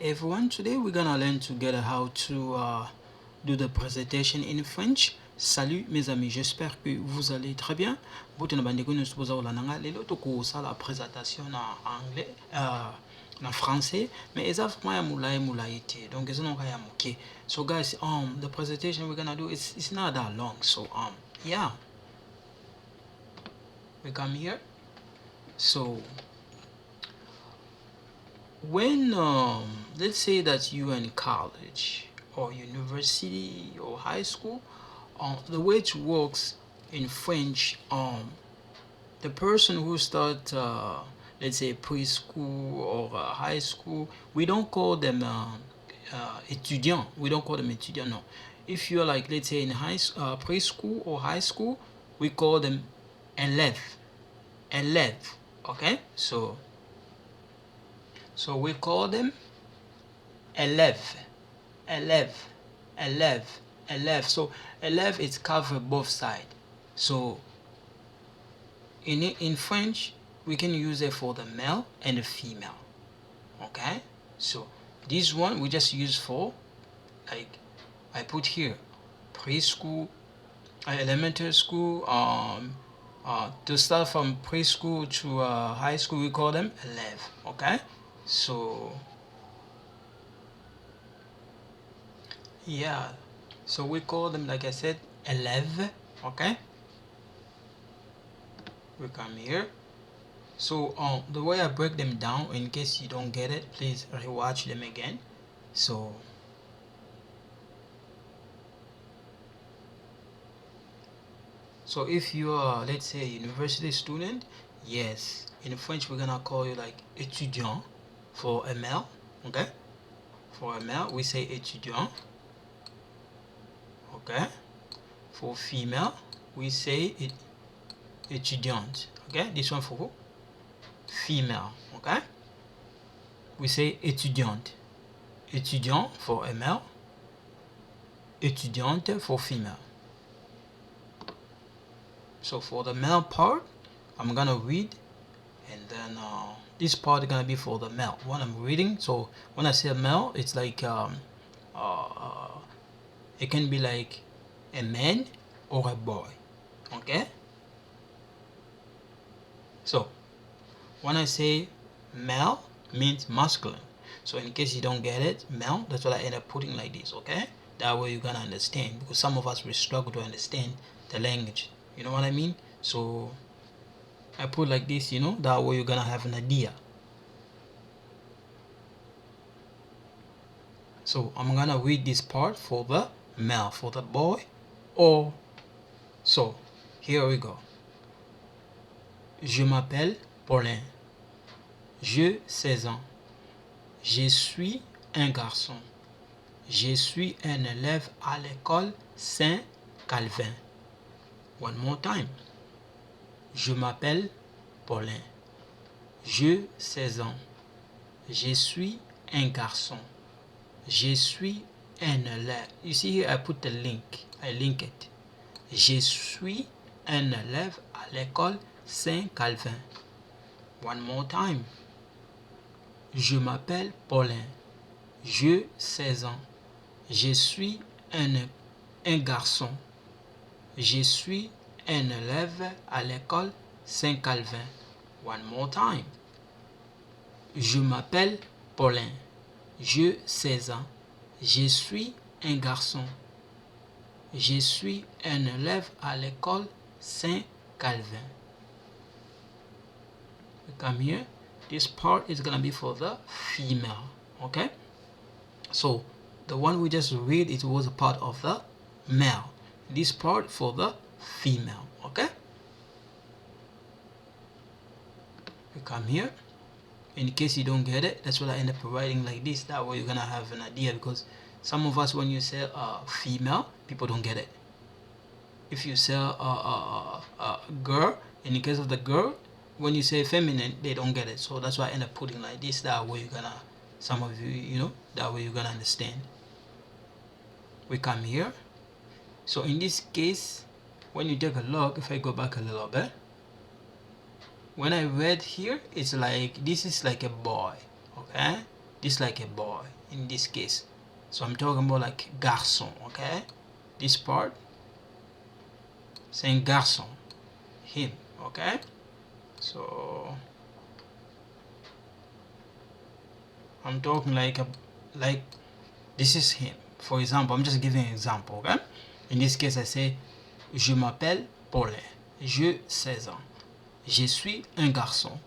everyone, today we're gonna learn together how to do the presentation in French. Salut mes amis, j'espère que vous allez très bien. Bote na bandeko nyonso bozala nanga lelo tokosala présentation na anglais na français, mais eza vraiment ya mulai te, donc eza nonga ya moke. So guys, the presentation we're gonna do it's not that long, so yeah, we come here. So when let's say that you're in college or university or high school, the way it works in French, the person who start let's say preschool or high school, we don't call them étudiant. We don't call them étudiant. No, if you're like, let's say in preschool or high school, we call them élève. Okay, so we call them élève. So élève is covered both sides. So in French, we can use it for the male and the female. Okay, so this one we just use for, like I put here, preschool, elementary school. To start from preschool to high school, we call them élève. Okay, so yeah, so we call them, like I said, élève. Okay, we come here. So the way I break them down, in case you don't get it, please rewatch them again. So if you are, let's say, a university student, yes, in French we're gonna call you like étudiant for a male. Okay, for a male we say étudiant. Okay, for female we say étudiante. Okay, this one for female. Okay, we say étudiante. Étudiant for a male, étudiante for female. So for the male part, I'm gonna read, and then this part is gonna be for the male when I'm reading. So when I say male, it's like it can be like a man or a boy. Okay, so when I say male, means masculine. So in case you don't get it, male, that's what I end up putting like this. Okay, that way you're gonna understand, because some of us we struggle to understand the language, you know what I mean? So I put like this, you know, that way you're gonna have an idea. So I'm gonna read this part for the male, for the boy, or so here we go. Je m'appelle Paulin. J'ai 16 ans. Je suis un garçon. Je suis un élève à l'école Saint-Calvin. One more time. Je m'appelle Paulin. J'ai 16 ans. Je suis un garçon. Je suis un élève. You see here I put the link. I link it. Je suis un élève à l'école Saint-Calvin. One more time. Je m'appelle Paulin. J'ai 16 ans. Je suis un garçon. Je suis un élève à l'école Saint-Calvin. One more time. Je m'appelle Paulin. J'ai 16 ans. Je suis un garçon. Je suis un élève à l'école Saint-Calvin. Come here. This part is gonna be for the female. Okay, so the one we just read, it was a part of the male. This part for the female. Okay, we come here. In case you don't get it, that's what I end up writing like this. That way you're gonna have an idea, because some of us, when you say female, people don't get it. If you say girl, in the case of the girl, when you say feminine, they don't get it. So that's why I end up putting like this. That way you're gonna, some of you, you know, that way you're gonna understand. We come here. So in this case, when you take a look, if I go back a little bit, when I read here, it's like, this is like a boy. Okay, this is like a boy. in this case. So I'm talking about like garçon, okay? This part saying garçon, him, okay? So I'm talking like this is him. For example, I'm just giving an example, okay? In this case, I say je m'appelle Paulin. J'ai 16 ans. Je suis un garçon.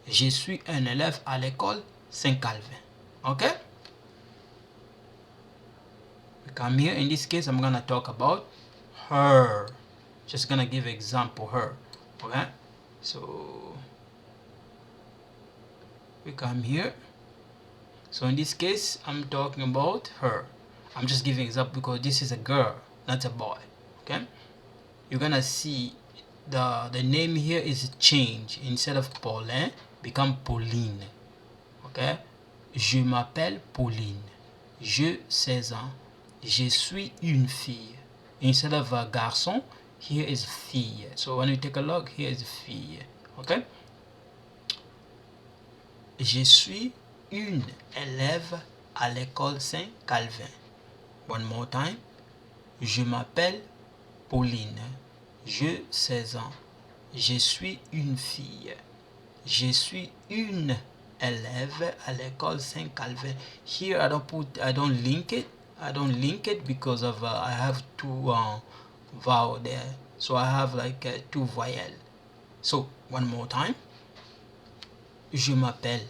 Je suis un élève à l'école Saint-Calvin. Okay? We come here. In this case, I'm gonna talk about her. Just gonna give example her. Okay? So we come here. So in this case, I'm talking about her. I'm just giving example because this is a girl, not a boy. Okay? You're gonna see the name here is changed. Instead of Paulin, become Pauline. Okay? Je m'appelle Pauline. J'ai 16 ans. Je suis une fille. Instead of a garçon, here is fille. So when you take a look, here is fille. Okay? Je suis une élève à l'école Saint-Calvin. One more time. Je m'appelle Pauline. J'ai 16 ans. Je suis une fille. Je suis une élève à l'école Saint-Calvin. Here I don't link it because of I have two vowel there. So I have like two voyelles. So one more time. Je m'appelle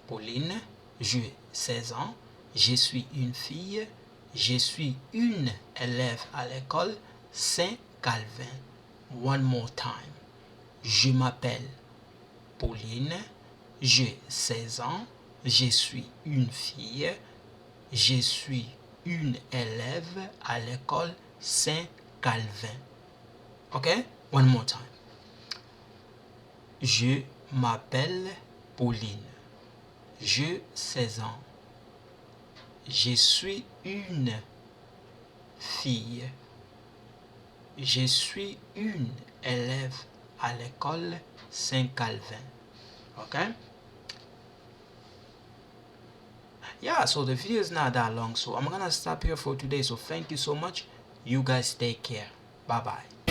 Pauline. J'ai 16 ans. Je suis une fille. Je suis une élève à l'école Saint-Calvin. One more time. Je m'appelle Pauline, j'ai 16 ans, je suis une fille, je suis une élève à l'école Saint-Calvin. Okay? One more time. Je m'appelle Pauline, j'ai 16 ans, je suis une fille, je suis une élève à l'école Saint-Calvin. Okay? Yeah, so the video is not that long, so I'm gonna stop here for today. So thank you so much. You guys take care. Bye bye.